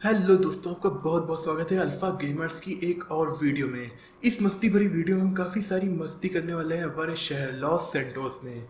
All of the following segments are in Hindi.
हेलो दोस्तों, आपका बहुत बहुत स्वागत है अल्फा गेमर्स की एक और वीडियो में। इस मस्ती भरी वीडियो में हम काफ़ी सारी मस्ती करने वाले हैं हमारे शहर लॉस सैंटोस में,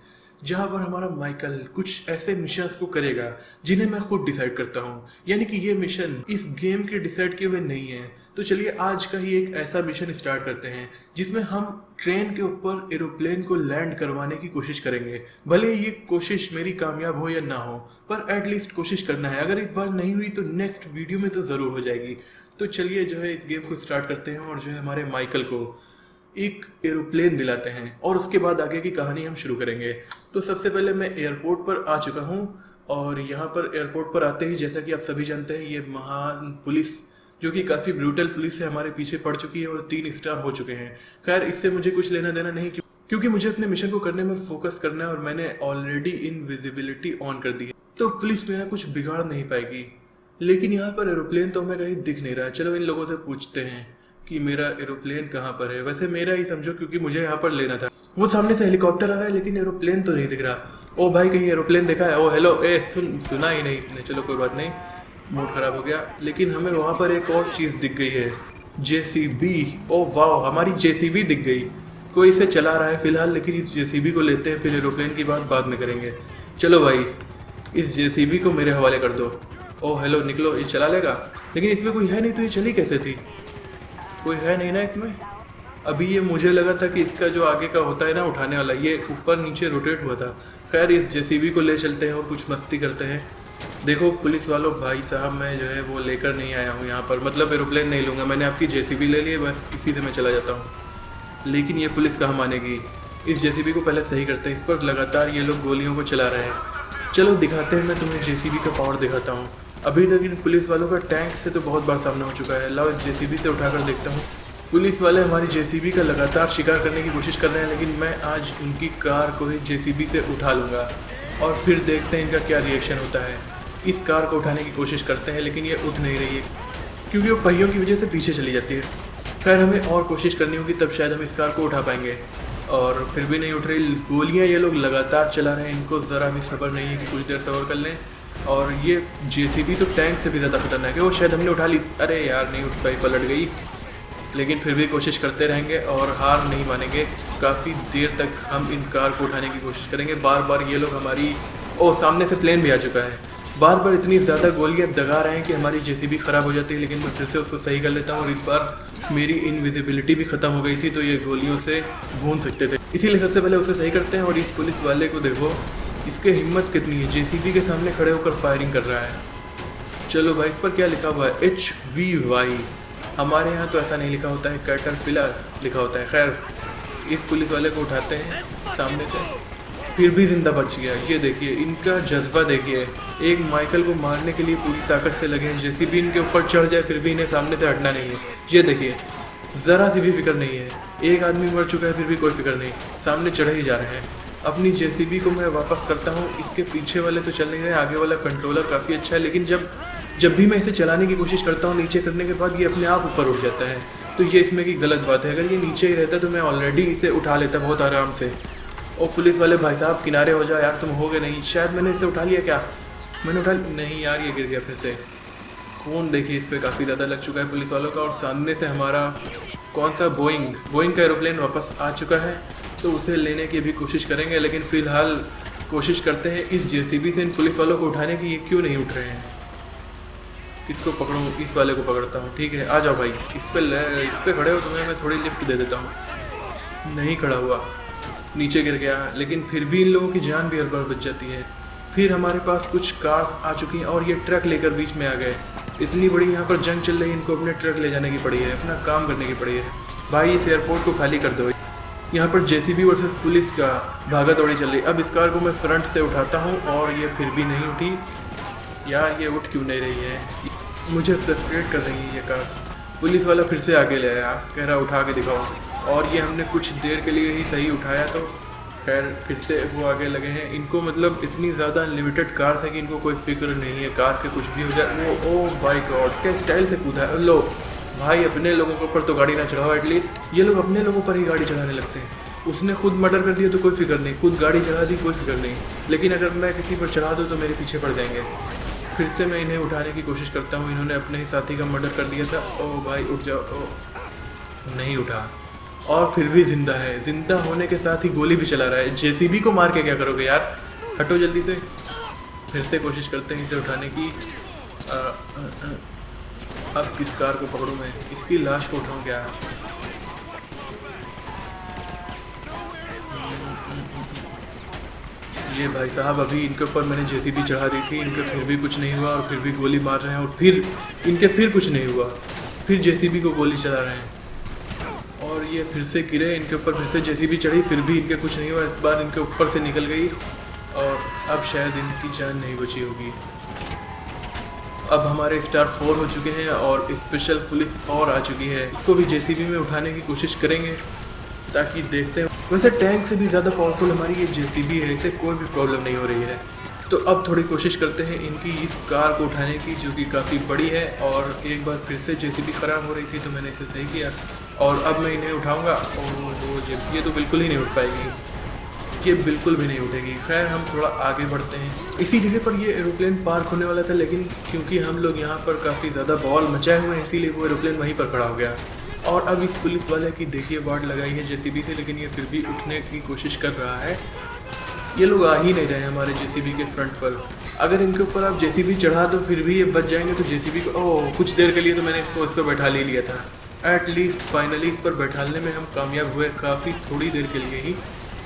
जहां पर हमारा माइकल कुछ ऐसे मिशंस को करेगा जिन्हें मैं खुद डिसाइड करता हूं। यानी कि ये मिशन इस गेम के डिसाइड किए हुए नहीं है। तो चलिए आज का ही एक ऐसा मिशन स्टार्ट करते हैं जिसमें हम ट्रेन के ऊपर एरोप्लेन को लैंड करवाने की कोशिश करेंगे। भले ये कोशिश मेरी कामयाब हो या ना हो, पर एटलीस्ट कोशिश करना है। अगर इस बार नहीं हुई तो नेक्स्ट वीडियो में तो ज़रूर हो जाएगी। तो चलिए जो है इस गेम को स्टार्ट करते हैं और जो है हमारे माइकल को एक एरोप्लेन दिलाते हैं और उसके बाद आगे की कहानी हम शुरू करेंगे। तो सबसे पहले मैं एयरपोर्ट पर आ चुका हूँ और यहाँ पर एयरपोर्ट पर आते ही जैसा कि आप सभी जानते हैं ये महान पुलिस जो कि काफ़ी ब्रूटल पुलिस है हमारे पीछे पड़ चुकी है और 3 स्टार हो चुके हैं। खैर इससे मुझे कुछ लेना देना नहीं क्योंकि मुझे अपने मिशन को करने में फोकस करना है और मैंने ऑलरेडी इनविजिबिलिटी ऑन कर दी है, तो पुलिस मेरा कुछ बिगाड़ नहीं पाएगी। लेकिन यहाँ पर एरोप्लेन तो हमें कहीं दिख नहीं रहा है। चलो इन लोगों से पूछते हैं कि मेरा एरोप्लेन कहाँ पर है। वैसे मेरा ही समझो क्योंकि मुझे यहाँ पर लेना था। वो सामने से हेलीकॉप्टर आ रहा है लेकिन एरोप्लेन तो नहीं दिख रहा। ओ भाई कहीं एरोप्लेन देखा है? ओ हेलो, सुना ही नहीं इसने। चलो कोई बात नहीं, मूड खराब हो गया। लेकिन हमें वहाँ पर एक और चीज़ दिख गई है, जेसीबी। ओ वाह, हमारी जेसीबी दिख गई। कोई इसे चला रहा है फिलहाल, लेकिन इस जेसीबी को लेते हैं, फिर एरोप्लेन की बात बाद में करेंगे। चलो भाई इस जेसीबी को मेरे हवाले कर दो। ओ हेलो निकलो, ये चला लेगा। लेकिन इसमें कोई है नहीं तो ये चली कैसे थी? कोई है नहीं ना इसमें। अभी ये मुझे लगा था कि इसका जो आगे का होता है ना उठाने वाला, ये ऊपर नीचे रोटेट हुआ था। खैर इस जेसीबी को ले चलते हैं और कुछ मस्ती करते हैं। देखो पुलिस वालों, भाई साहब मैं जो है वो लेकर नहीं आया हूँ यहाँ पर, मतलब एरोप्लेन नहीं लूँगा। मैंने आपकी जेसीबी ले ली है, बस इसी से मैं चला जाता हूँ। लेकिन ये पुलिस कहाँ मानेगी। इस जेसीबी को पहले सही करते हैं। इस पर लगातार ये लोग गोलियों को चला रहे हैं। चलो दिखाते हैं, मैं तुम्हें जेसीबी का पावर दिखाता हूँ। अभी तक इन पुलिस वालों का टैंक से तो बहुत बार सामना हो चुका है। लाओ इस जेसीबी से उठाकर देखता हूँ। पुलिस वाले हमारी जेसीबी का लगातार शिकार करने की कोशिश कर रहे हैं, लेकिन मैं आज उनकी कार को ही जेसीबी से उठा लूँगा और फिर देखते हैं इनका क्या रिएक्शन होता है। इस कार को उठाने की कोशिश करते हैं लेकिन ये उठ नहीं रही है क्योंकि वो पहियों की वजह से पीछे चली जाती है। खैर हमें और कोशिश करनी होगी तब शायद हम इस कार को उठा पाएंगे, और फिर भी नहीं उठ रही। गोलियां ये लोग लगातार चला रहे हैं, इनको ज़रा भी सब्र नहीं है कि कुछ देर सब्र कर लें। और ये जेसीबी तो टैंक से भी ज़्यादा खतरनाक है। वो शायद हमने उठा ली, अरे यार नहीं उठ पाई, पलट गई। लेकिन फिर भी कोशिश करते रहेंगे और हार नहीं मानेंगे। काफ़ी देर तक हम इन कार को उठाने की कोशिश करेंगे। बार बार ये लोग हमारी, ओ सामने से प्लेन भी आ चुका है। बार बार इतनी ज़्यादा गोलियां दगा रहे हैं कि हमारी जेसीबी ख़राब हो जाती है, लेकिन मैं फिर से उसको सही कर लेता हूँ। और इस बार मेरी इनविजिबिलिटी भी ख़त्म हो गई थी तो ये गोलियों से भून सकते थे, इसीलिए सबसे पहले उसे सही करते हैं। और इस पुलिस वाले को देखो, इसकी हिम्मत कितनी है, जेसीबी के सामने खड़े होकर फायरिंग कर रहा है। चलो भाई इस पर क्या लिखा हुआ है? HVY। हमारे यहाँ तो ऐसा नहीं लिखा होता है, कैटरपिलर लिखा होता है। खैर इस पुलिस वाले को उठाते हैं सामने से, फिर भी जिंदा बच गया। ये देखिए इनका जज्बा देखिए, एक माइकल को मारने के लिए पूरी ताकत से लगे हैं। जेसीबी इनके ऊपर चढ़ जाए फिर भी इन्हें सामने से हटना नहीं है। ये देखिए ज़रा सी भी फिक्र नहीं है। एक आदमी मर चुका है फिर भी कोई फिक्र नहीं, सामने चढ़े ही जा रहे हैं। अपनी जेसीबी को मैं वापस करता हूँ। इसके पीछे वाले तो चल नहीं रहे, आगे वाला कंट्रोलर काफ़ी अच्छा है, लेकिन जब भी मैं इसे चलाने की कोशिश करता हूँ नीचे करने के बाद ये अपने आप ऊपर उठ जाता है। तो ये इसमें की गलत बात है। अगर ये नीचे ही रहता तो मैं ऑलरेडी इसे उठा लेता बहुत आराम से। और पुलिस वाले भाई साहब किनारे हो जाओ यार, तुम हो गए नहीं। शायद मैंने इसे उठा लिया, क्या मैंने उठा नहीं यार, ये गिर गया फिर से। खून देखिए इस पर काफ़ी ज़्यादा लग चुका है पुलिस वालों का। और सामने से हमारा कौन सा बोइंग का एरोप्लेन वापस आ चुका है, तो उसे लेने की भी कोशिश करेंगे। लेकिन फ़िलहाल कोशिश करते हैं इस जेसीबी से इन पुलिस वालों को उठाने की। ये क्यों नहीं उठ रहे हैं? किसको पकड़ूँ? इस वाले को पकड़ता हूँ। ठीक है आ जाओ भाई, इस पर खड़े हो, तुम्हें मैं थोड़ी लिफ्ट दे देता हूँ। नहीं खड़ा हुआ, नीचे गिर गया। लेकिन फिर भी इन लोगों की जान भी हर बार बच जाती है। फिर हमारे पास कुछ कार्स आ चुकी हैं और ये ट्रक लेकर बीच में आ गए। इतनी बड़ी यहाँ पर जंग चल रही है, इनको अपने ट्रक ले जाने की पड़ी है, अपना काम करने की पड़ी है। भाई इस एयरपोर्ट को खाली कर दो। यहाँ पर जेसीबी वर्सेस पुलिस का भागा दौड़ी चल रही। अब इस कार को मैं फ्रंट से उठाता हूँ और ये फिर भी नहीं उठी। यार ये उठ क्यों नहीं रही है, मुझे फ्रस्ट्रेट कर रही है ये कार। पुलिस वाला फिर से आगे ले आया, कह रहा उठा के दिखाओ। और ये हमने कुछ देर के लिए ही सही उठाया तो खैर फिर से वो आगे लगे हैं। इनको मतलब इतनी ज़्यादा अनलिमिटेड कार्स है कि इनको कोई फिक्र नहीं है कार के कुछ भी हो जाए। वो ओ बाई गॉड क्या स्टाइल से कूदा है। लो भाई अपने लोगों के ऊपर तो गाड़ी ना चढ़ाओ एटलीस्ट। ये लोग अपने लोगों पर ही गाड़ी चढ़ाने लगते हैं। उसने खुद मर्डर कर दिया तो कोई फिक्र नहीं, खुद गाड़ी चढ़ा दी कोई फिक्र नहीं, लेकिन अगर मैं किसी पर चढ़ा दूँ तो मेरे पीछे पड़ जाएंगे। फिर से मैं इन्हें उठाने की कोशिश करता हूँ। इन्होंने अपने ही साथी का मर्डर कर दिया था। ओ भाई उठ जाओ। ओ, नहीं उठा और फिर भी जिंदा है। जिंदा होने के साथ ही गोली भी चला रहा है। जेसीबी को मार के क्या करोगे यार, हटो जल्दी से। फिर से कोशिश करते हैं इसे उठाने की। अब किस कार को पकड़ूं मैं, इसकी लाश को उठाऊं क्या? ये भाई साहब अभी इनके ऊपर मैंने जेसीबी चढ़ा दी थी, इनके फिर भी कुछ नहीं हुआ और फिर भी गोली मार रहे हैं और फिर इनके फिर कुछ नहीं हुआ, फिर जेसीबी को गोली चला रहे हैं और ये फिर से गिरे। इनके ऊपर फिर से जेसीबी चढ़ी, फिर भी इनके कुछ नहीं हुआ। इस बार इनके ऊपर से निकल गई और अब शायद इनकी जान नहीं बची होगी। अब हमारे स्टार 4 हो चुके हैं और स्पेशल पुलिस और आ चुकी है। इसको भी जेसीबी में उठाने की कोशिश करेंगे ताकि देखते हैं। वैसे टैंक से भी ज़्यादा पावरफुल हमारी ये जेसीबी है, इसे कोई भी प्रॉब्लम नहीं हो रही है। तो अब थोड़ी कोशिश करते हैं इनकी इस कार को उठाने की, जो कि काफ़ी बड़ी है। और एक बार फिर से जेसीबी ख़राब हो रही थी तो मैंने इसे सही किया और अब मैं इन्हें उठाऊँगा। और ये तो बिल्कुल ही नहीं उठ पाएगी, ये बिल्कुल भी नहीं उठेगी। खैर हम थोड़ा आगे बढ़ते हैं। इसी जगह पर ये एरोप्लेन पार्क होने वाला था, लेकिन क्योंकि हम लोग यहाँ पर काफ़ी ज़्यादा बॉल मचाए हुए हैं इसीलिए वो एरोप्लेन वहीं पर खड़ा हो गया। और अब इस पुलिस वाले की देखिए वार्ड लगाई है जेसीबी से, लेकिन ये फिर भी उठने की कोशिश कर रहा है। ये लोग आ ही नहीं रहे हमारे जेसीबी के फ्रंट पर। अगर इनके ऊपर आप जेसीबी चढ़ा दो फिर भी ये बच जाएंगे तो जेसीबी को कुछ देर के लिए तो मैंने इसको इस पर बैठा ले लिया था। एटलीस्ट फाइनली इस पर बैठाने में हम कामयाब हुए, काफ़ी थोड़ी देर के लिए ही।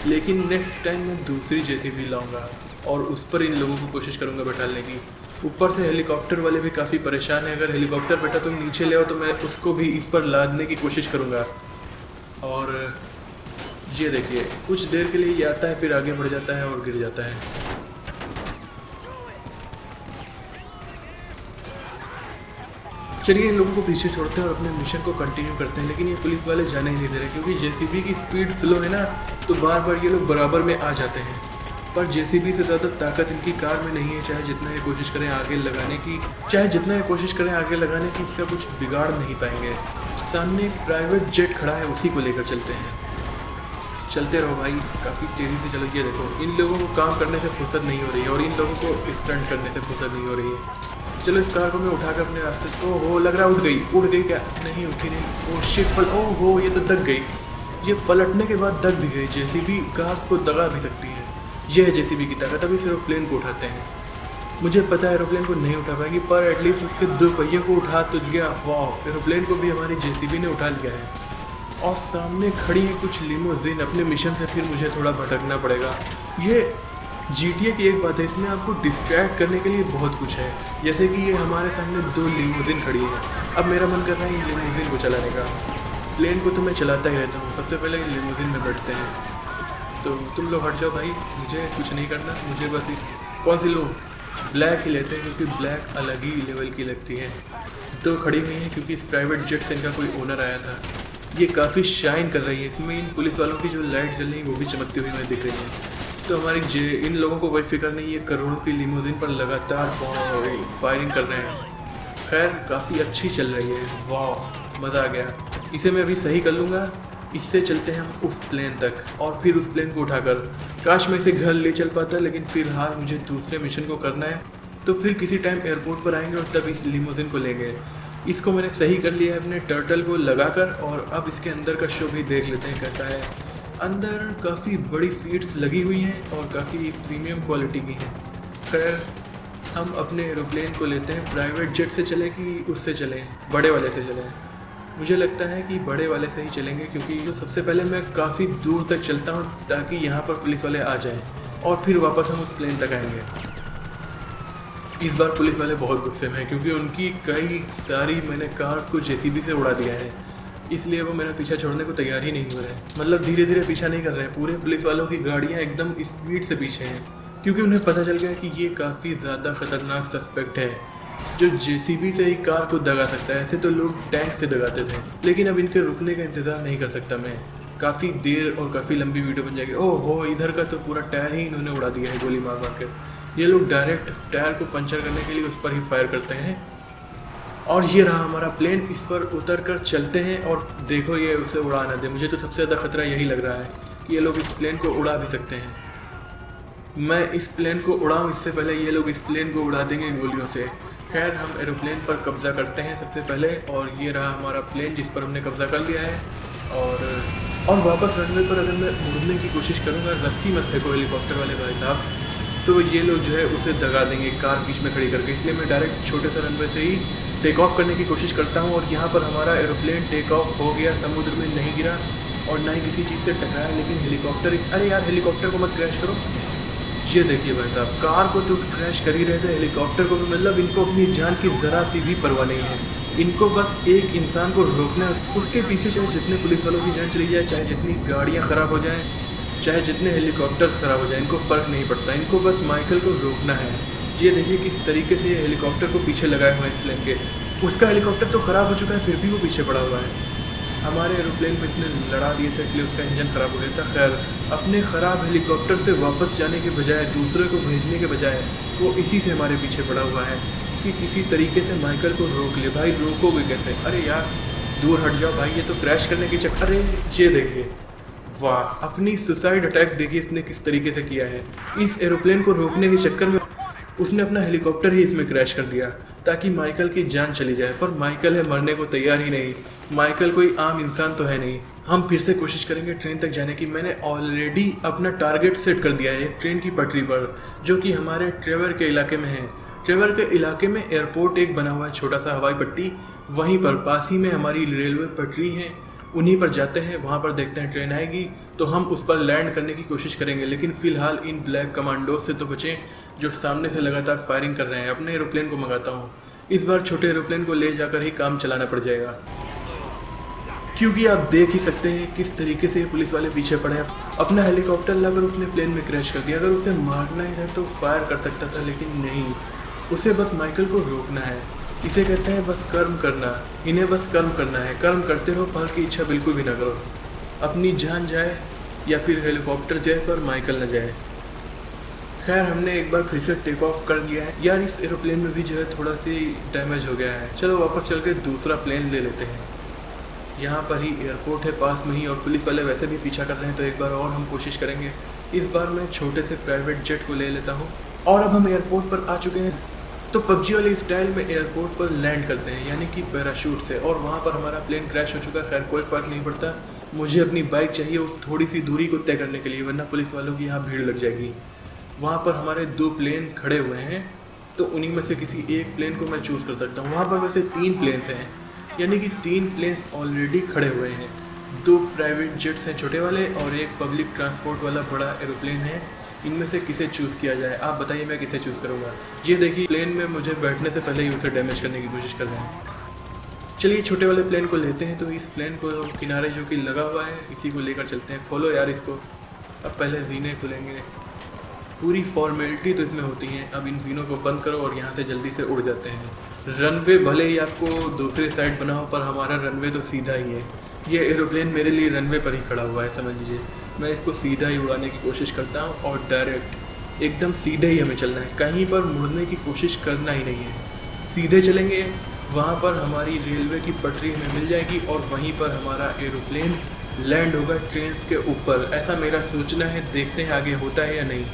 लेकिन नेक्स्ट टाइम मैं दूसरी जेसीबी लाऊंगा और उस पर इन लोगों को कोशिश करूंगा बैठाने की। ऊपर से हेलीकॉप्टर वाले भी काफ़ी परेशान हैं। अगर हेलीकॉप्टर बेटा तुम नीचे ले आओ तो मैं उसको भी इस पर लादने की कोशिश करूंगा। और ये देखिए कुछ देर के लिए ये आता है, फिर आगे बढ़ जाता है और गिर जाता है। चलिए इन लोगों को पीछे छोड़ते हैं और अपने मिशन को कंटिन्यू करते हैं। लेकिन ये पुलिस वाले जाने ही नहीं दे रहे, क्योंकि जेसीबी की स्पीड स्लो है ना, तो बार बार ये लोग बराबर में आ जाते हैं। पर जेसीबी से ज़्यादा ताकत इनकी कार में नहीं है। चाहे जितना ये कोशिश करें आगे लगाने की, इसका कुछ बिगाड़ नहीं पाएंगे। सामने एक प्राइवेट जेट खड़ा है, उसी को लेकर चलते हैं। चलते रहो भाई, काफ़ी तेज़ी से चलो। ये देखो इन लोगों को काम करने से फुर्सत नहीं हो रही है और इन लोगों को स्टंट करने से फुर्सत नहीं हो रही है। चलो इस कार को मैं उठाकर अपने रास्ते। ओहो लग रहा उड़ गई क्या? नहीं उठी नहीं। ओह शिट ओहो ये तो दग गई। ये पलटने के बाद दग भी गई। जेसीबी कार्स को दगा भी सकती है। यह है जेसीबी की ताकत। अभी इस एरोप्लेन को उठाते हैं। मुझे पता है एरोप्लेन को नहीं उठा पाएगी, पर एटलीस्ट उसके 2 पहिए को उठा तो लिया। वाह एरोप्लेन को भी हमारी जेसीबी ने उठा लिया है। और सामने खड़ी है कुछ लिमोजिन। अपने मिशन से फिर मुझे थोड़ा भटकना पड़ेगा। ये GTA की एक बात है, इसमें आपको डिस्ट्रैक्ट करने के लिए बहुत कुछ है। जैसे कि ये हमारे सामने 2 लिमोजिन खड़ी है। अब मेरा मन कर रहा है इन लिमोजिन को चलाने का। प्लेन को तो मैं चलाता ही रहता हूँ, सबसे पहले इन लिमोजिन में बैठते हैं। तो तुम लोग हट जाओ भाई, मुझे कुछ नहीं करना। मुझे बस इस कौन सी लो ब्लैक ही लेते हैं, क्योंकि ब्लैक अलग ही लेवल की लगती है। 2 खड़ी हुई हैं क्योंकि इस प्राइवेट जेट से इनका कोई ओनर आया था। ये काफ़ी शाइन कर रही है। इसमें इन पुलिस वालों की जो लाइट जल रही है वो भी चमकती हुई हमें दिख रही है। तो हमारी इन लोगों को कोई फिक्र नहीं है। करोड़ों की लिमोजिन पर लगातार फायरिंग कर रहे हैं। खैर काफ़ी अच्छी चल रही है। वाह मज़ा आ गया। इसे मैं अभी सही कर लूँगा। इससे चलते हैं हम उस प्लेन तक और फिर उस प्लेन को उठाकर, काश मैं इसे घर ले चल पाता, लेकिन फिलहाल मुझे दूसरे मिशन को करना है। तो फिर किसी टाइम एयरपोर्ट पर आएंगे और तब इस लिमोजिन को लेंगे। इसको मैंने सही कर लिया है अपने टर्टल को लगाकर। और अब इसके अंदर का शो भी देख लेते हैं कैसा है। अंदर काफ़ी बड़ी सीट्स लगी हुई हैं और काफ़ी प्रीमियम क्वालिटी की हैं। खैर हम अपने एरोप्लेन को लेते हैं। प्राइवेट जेट से चले कि उससे चलें, बड़े वाले से चलें? मुझे लगता है कि बड़े वाले से ही चलेंगे, क्योंकि जो सबसे पहले मैं काफ़ी दूर तक चलता हूँ ताकि यहाँ पर पुलिस वाले आ जाएं और फिर वापस हम उस प्लेन तक आएंगे। इस बार पुलिस वाले बहुत गुस्से में हैं क्योंकि उनकी कई सारी मैंने कार को जेसीबी से उड़ा दिया है, इसलिए वो मेरा पीछा छोड़ने को तैयार ही नहीं हो रहे। मतलब धीरे धीरे पीछा नहीं कर रहे हैं। पूरे पुलिस वालों की गाड़ियाँ एकदम स्पीड से पीछे हैं, क्योंकि उन्हें पता चल गया कि ये काफ़ी ज़्यादा खतरनाक सस्पेक्ट है जो जेसीबी से ही कार को दगा सकता है। ऐसे तो लोग टैंक से दगाते थे, लेकिन अब इनके रुकने का इंतज़ार नहीं कर सकता मैं। काफ़ी देर और काफ़ी लंबी वीडियो बन जाएगी। ओहो इधर का तो पूरा टायर ही इन्होंने उड़ा दिया है गोली मार मार कर। ये लोग डायरेक्ट टायर को पंचर करने के लिए उस पर ही फायर करते हैं। और ये रहा हमारा प्लेन। इस पर उतर कर चलते हैं और देखो ये उसे उड़ा ना दे। मुझे तो सबसे ज़्यादा खतरा यही लग रहा है कि ये लोग इस प्लेन को उड़ा भी सकते हैं। मैं इस प्लेन को उड़ाऊँ इससे पहले ये लोग इस प्लेन को उड़ा देंगे गोलियों से। खैर हम एरोप्लेन पर कब्ज़ा करते हैं सबसे पहले, और ये रहा हमारा प्लेन जिस पर हमने कब्ज़ा कर लिया है। और वापस रनवे पर अगर मैं उड़ने की कोशिश करूँगा, रस्सी मत फेंको हेलीकॉप्टर वाले भाई साहब, तो ये लोग जो है उसे दगा देंगे कार बीच में खड़ी करके। इसलिए मैं डायरेक्ट छोटे सा रनवे से ही टेक ऑफ करने की कोशिश करता हूँ। और यहाँ पर हमारा एरोप्लेन टेक ऑफ हो गया, समुद्र में नहीं गिरा और ना ही किसी चीज़ से टकराया। लेकिन हेलीकॉप्टर, अरे यार हेलीकॉप्टर को मत क्रैश करो। ये देखिए भाई साहब, कार को तो क्रैश कर ही रहे थे, हेलीकॉप्टर को भी। मतलब इनको अपनी जान की ज़रा सी भी परवाह नहीं है। इनको बस एक इंसान को रोकना है, उसके पीछे चाहे जितने पुलिस वालों की जान चली जाए, चाहे जितनी गाड़ियाँ ख़राब हो जाएँ, चाहे जितने हेलीकॉप्टर ख़राब हो जाए, इनको फ़र्क नहीं पड़ता। इनको बस माइकल को रोकना है। ये देखिए किस तरीके से ये हेलीकॉप्टर को पीछे लगाए हुए हैं इस प्लेन के। उसका हेलीकॉप्टर तो ख़राब हो चुका है, फिर भी वो पीछे पड़ा हुआ है। हमारे एरोप्लेन को इसने लड़ा दिया था, इसलिए उसका इंजन ख़राब हो गया था। खैर अपने ख़राब हेलीकॉप्टर से वापस जाने के बजाय, दूसरे को भेजने के बजाय, वो इसी से हमारे पीछे पड़ा हुआ है कि किसी तरीके से माइकल को रोक ले। भाई रोकोगे कैसे? अरे यार दूर हट जाओ भाई, ये तो क्रैश करने की चक्कर। अरे ये देखिए, वाह, अपनी सुसाइड अटैक देखिए इसने किस तरीके से किया है। इस एरोप्लेन को रोकने के चक्कर में उसने अपना हेलीकॉप्टर ही इसमें क्रैश कर दिया ताकि माइकल की जान चली जाए। पर माइकल है मरने को तैयार ही नहीं। माइकल कोई आम इंसान तो है नहीं। हम फिर से कोशिश करेंगे ट्रेन तक जाने की। मैंने ऑलरेडी अपना टारगेट सेट कर दिया है ट्रेन की पटरी पर, जो कि हमारे ट्रेवर के इलाके में है। ट्रेवर के इलाके में एयरपोर्ट एक बना हुआ है, छोटा सा हवाई पट्टी। वहीं पर पास ही में हमारी रेलवे पटरी है, उन्हीं पर जाते हैं। वहाँ पर देखते हैं ट्रेन आएगी तो हम उस पर लैंड करने की कोशिश करेंगे। लेकिन फ़िलहाल इन ब्लैक कमांडो से तो बचें जो सामने से लगातार फायरिंग कर रहे हैं। अपने एरोप्लेन को मंगाता हूँ, इस बार छोटे एरोप्लेन को ले जाकर ही काम चलाना पड़ जाएगा, क्योंकि आप देख ही सकते हैं किस तरीके से पुलिस वाले पीछे पड़े हैं। अपना हेलीकॉप्टर लाकर उसने प्लेन में क्रैश कर दिया। अगर उसे मारना ही था तो फायर कर सकता था, लेकिन नहीं, उसे बस माइकल को रोकना है। इसे कहते हैं बस कर्म करना। इन्हें बस कर्म करना है। कर्म करते रहो, फल की इच्छा बिल्कुल भी ना करो। अपनी जान जाए या फिर हेलीकॉप्टर जाए पर माइकल न जाए। खैर हमने एक बार फिर से टेक ऑफ कर दिया है। यार इस एरोप्लेन में भी जो है थोड़ा सी डैमेज हो गया है। चलो वापस चल के दूसरा प्लेन ले लेते हैं। यहाँ पर ही एयरपोर्ट है पास में ही, और पुलिस वाले वैसे भी पीछा कर रहे हैं, तो एक बार और हम कोशिश करेंगे। इस बार मैं छोटे से प्राइवेट जेट को ले लेता हूँ। और अब हम एयरपोर्ट पर आ चुके हैं, तो पबजी वाले स्टाइल में एयरपोर्ट पर लैंड करते हैं, यानी कि पैराशूट से। और वहाँ पर हमारा प्लेन क्रैश हो चुका है। खैर कोई फ़र्क नहीं पड़ता, मुझे अपनी बाइक चाहिए उस थोड़ी सी दूरी को तय करने के लिए, वरना पुलिस वालों की यहाँ भीड़ लग जाएगी। वहाँ पर हमारे 2 प्लेन खड़े हुए हैं, तो उन्हीं में से किसी एक प्लेन को मैं चूज़ कर सकता हूँ। वहाँ पर वैसे 3 प्लेन्स हैं, यानी कि 3 प्लेन्स ऑलरेडी खड़े हुए हैं। 2 प्राइवेट जेट्स हैं छोटे वाले, और एक पब्लिक ट्रांसपोर्ट वाला बड़ा एरोप्लेन है। इनमें से किसे चूज़ किया जाए? आप बताइए, मैं किसे चूज़ करूँगा। ये देखिए प्लेन में मुझे बैठने से पहले ही उसे डैमेज करने की कोशिश कर रहे हैं। चलिए छोटे वाले प्लेन को लेते हैं। तो इस प्लेन को किनारे जो कि लगा हुआ है, इसी को लेकर चलते हैं। खोलो यार इसको। अब पहले जीने खुलेंगे, पूरी फॉर्मेलिटी तो इसमें होती है। अब इन जीनों को बंद करो और यहाँ से जल्दी से उड़ जाते हैं। रनवे भले ही आपको दूसरे साइड बना हो, पर हमारा रनवे तो सीधा ही है। ये एरोप्लेन मेरे लिए रनवे पर ही खड़ा हुआ है, समझ लीजिए। मैं इसको सीधा ही उड़ाने की कोशिश करता हूँ, और डायरेक्ट एकदम सीधे ही हमें चलना है। कहीं पर मुड़ने की कोशिश करना ही नहीं है। सीधे चलेंगे, वहाँ पर हमारी रेलवे की पटरी हमें मिल जाएगी, और वहीं पर हमारा एरोप्लेन लैंड होगा ट्रेन के ऊपर। ऐसा मेरा सोचना है, देखते हैं आगे होता है या नहीं।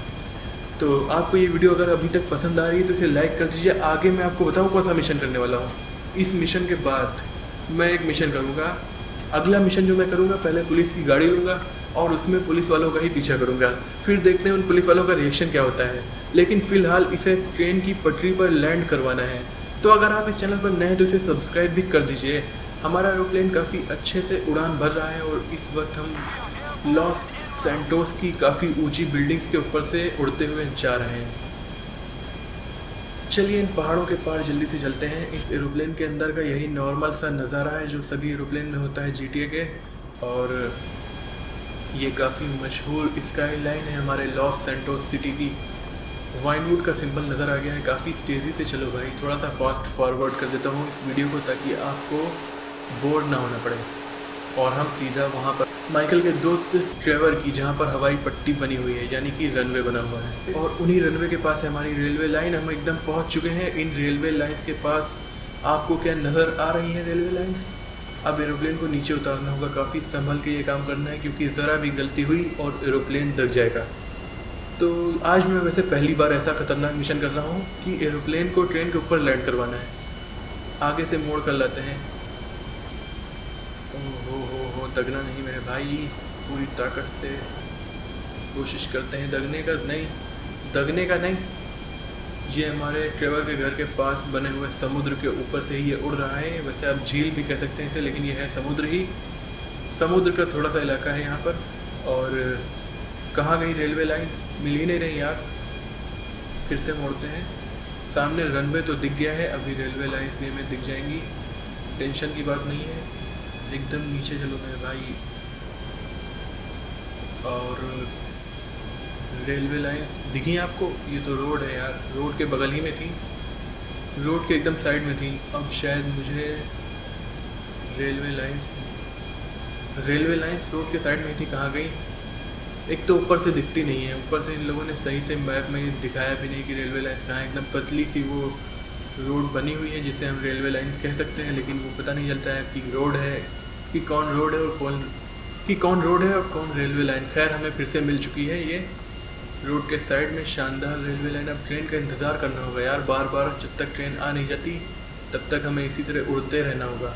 तो आपको ये वीडियो अगर अभी तक पसंद आ रही है तो इसे लाइक कर दीजिए। आगे मैं आपको बताऊँ कौन सा मिशन करने वाला हूँ। इस मिशन के बाद मैं एक मिशन करूँगा। अगला मिशन जो मैं करूँगा, पहले पुलिस की गाड़ी लूँगा और उसमें पुलिस वालों का ही पीछा करूँगा। फिर देखते हैं उन पुलिस वालों का रिएक्शन क्या होता है। लेकिन फ़िलहाल इसे ट्रेन की पटरी पर लैंड करवाना है। तो अगर आप इस चैनल पर नए हैं तो इसे सब्सक्राइब भी कर दीजिए। हमारा एरोप्लेन काफ़ी अच्छे से उड़ान भर रहा है, और इस वक्त हम लॉस सैंटोस की काफ़ी ऊंची बिल्डिंग्स के ऊपर से उड़ते हुए जा रहे हैं। चलिए इन पहाड़ों के पार जल्दी से चलते हैं। इस एरोप्लेन के अंदर का यही नॉर्मल सा नज़ारा है जो सभी एरोप्लेन में होता है GTA के। और ये काफ़ी मशहूर स्काई लाइन है हमारे लॉस सैंटोस सिटी की। वाइनवुड का सिंबल नज़र आ गया है। काफ़ी तेज़ी से चलो भाई, थोड़ा सा फास्ट फॉरवर्ड कर देता हूँ इस वीडियो को, ताकि आपको बोर ना होना पड़े। और हम सीधा वहाँ पर माइकल के दोस्त ट्रेवर की, जहाँ पर हवाई पट्टी बनी हुई है, यानी कि रनवे बना हुआ है, और उन्हीं रनवे के पास है हमारी रेलवे लाइन। हम एकदम पहुँच चुके हैं। इन रेलवे लाइन्स के पास आपको क्या नज़र आ रही है? Railway lines. अब एरोप्लेन को नीचे उतारना होगा। काफ़ी संभल के ये काम करना है, क्योंकि ज़रा भी गलती हुई और एरोप्लेन दब जाएगा। तो आज मैं वैसे पहली बार ऐसा खतरनाक मिशन कर रहा हूँ कि एरोप्लेन को ट्रेन के ऊपर लैंड करवाना है। आगे से मोड़ कर लाते हैं। हो दगना नहीं मेरे भाई, पूरी ताकत से कोशिश करते हैं दगने का नहीं। ये हमारे ट्रेवर के घर के पास बने हुए समुद्र के ऊपर से ही ये उड़ रहा है। वैसे आप झील भी कह सकते हैं इसे, लेकिन ये है समुद्र ही। समुद्र का थोड़ा सा इलाका है यहाँ पर। और कहाँ गई रेलवे लाइन, मिल ही नहीं रही यार। फिर से मोड़ते हैं। सामने रनवे तो दिख गया है, अभी रेलवे लाइन भी हमें दिख जाएंगी। टेंशन की बात नहीं है, एकदम नीचे चलो मेरे भाई। और रेलवे लाइन दिखी आपको, ये तो रोड है यार, रोड के बगल ही में थी, रोड के एकदम साइड में थी। अब शायद मुझे रेलवे लाइंस रोड के साइड में थी, कहाँ गई? एक तो ऊपर से दिखती नहीं है, ऊपर से इन लोगों ने सही से मैप में दिखाया भी नहीं कि रेलवे लाइंस कहाँ है। एकदम पतली सी वो रोड बनी हुई है जिसे हम रेलवे लाइन कह सकते हैं, लेकिन वो पता नहीं चलता है कि रोड है कि कौन रोड है और कौन रेलवे लाइन। खैर हमें फिर से मिल चुकी है ये रोड के साइड में शानदार रेलवे लाइन। अब ट्रेन का इंतज़ार करना होगा यार, बार बार जब तक ट्रेन आ नहीं जाती तब तक हमें इसी तरह उड़ते रहना होगा।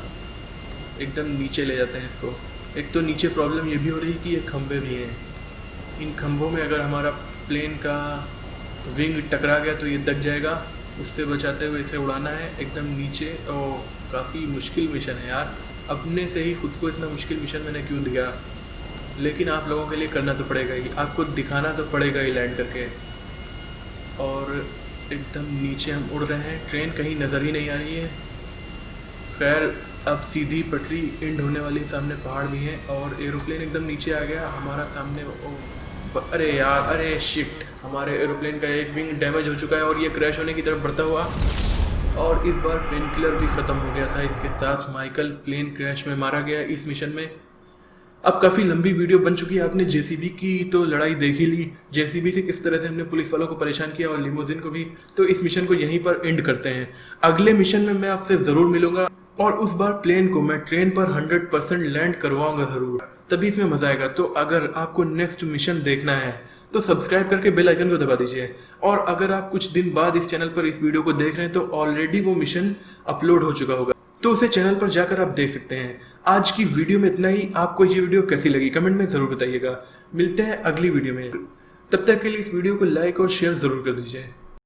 एकदम नीचे ले जाते हैं इसको। एक तो नीचे प्रॉब्लम ये भी हो रही है कि ये खंभे भी हैं, इन खंभों में अगर हमारा प्लेन का विंग टकरा गया तो ये दब जाएगा। उससे बचाते हुए इसे उड़ाना है एकदम नीचे। और काफ़ी मुश्किल मिशन है यार, अपने से ही खुद को इतना मुश्किल मिशन मैंने क्यों दिया, लेकिन आप लोगों के लिए करना तो पड़ेगा ही, आपको दिखाना तो पड़ेगा ही लैंड करके। और एकदम नीचे हम उड़ रहे हैं, ट्रेन कहीं नज़र ही नहीं आ रही है। खैर अब सीधी पटरी एंड होने वाली, सामने पहाड़ भी हैं और एरोप्लेन एकदम नीचे आ गया हमारा सामने। अरे यार, अरे शिट, हमारे एरोप्लेन का एक विंग डैमेज हो चुका है और ये क्रैश होने की तरफ बढ़ता हुआ। और इस बार पेन किलर भी ख़त्म हो गया था, इसके साथ माइकल प्लेन क्रैश में मारा गया इस मिशन में। अब काफ़ी लंबी वीडियो बन चुकी है, आपने जेसीबी की तो लड़ाई देख ही ली, जेसीबी से किस तरह से हमने पुलिस वालों को परेशान किया और लिमोजिन को भी। तो इस मिशन को यहीं पर एंड करते हैं। अगले मिशन में मैं आपसे ज़रूर मिलूंगा और उस बार प्लेन को मैं ट्रेन पर 100% लैंड करवाऊंगा ज़रूर, तभी इसमें मज़ा आएगा। तो अगर आपको नेक्स्ट मिशन देखना है तो सब्सक्राइब करके बेल आइकन को दबा दीजिए। और अगर आप कुछ दिन बाद इस चैनल पर इस वीडियो को देख रहे हैं तो ऑलरेडी वो मिशन अपलोड हो चुका होगा, तो उसे चैनल पर जाकर आप देख सकते हैं। आज की वीडियो में इतना ही। आपको ये वीडियो कैसी लगी कमेंट में ज़रूर बताइएगा। मिलते हैं अगली वीडियो में, तब तक के लिए इस वीडियो को लाइक और शेयर ज़रूर कर दीजिए।